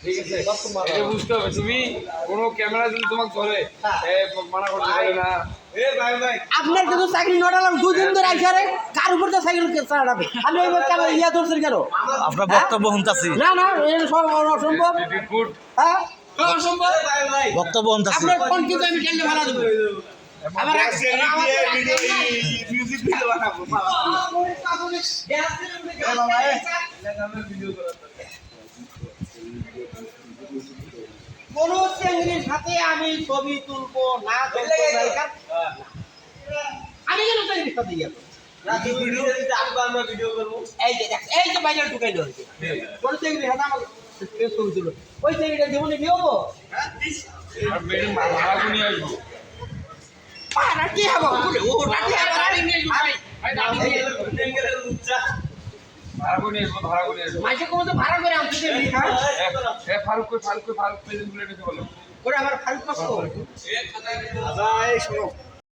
ঠিক আছে এটা বুঝতে হবে তুমি কোনো ক্যামেরা যদি তোমাকে ধরে মানা করতে পারে না আপনার কিন্তু চাকরি নটালাম 2 দিন ধরে আইসারে কার উপর তো সাইকেল চালাবে আমি এবার কেন ইয়া ধরছেন কেন আপনার বক্তব্য শুনতাছি না না এটা সব অসম্ভব রিপোর্ট হ্যাঁ অসম্ভব বক্তব্য শুনতাছি আপনার ফোন কিন্তু আমি ঠেললে ভাড়া দেবো আমার মিউজিক ভিডিও বানাবো কোন চেংড়ির সাথে আমি ছবি তুলবো না আমি কেন চেংড়ির সাথে যাবো এই যে বাইরে ঢুকাইলো কোন চেংড়ির সাথে আমাকে ছবি তুলবো ওই চেংড়িটা জীবনে বিয়ে হবো আর মেয়ের ভাড়া করে নিয়ে আসবো পাড়া কি হবো ও রাখি আবার ভাড়া করে নিয়ে আসবো ভাড়া করে নিয়ে আসবো মাঝে কোনো তো ভাড়া করে আনতে দেবে ফারুক প্রেজেন্ট বলে ডেকে বলো ওরা আমার ফারুক পাস এই শোনো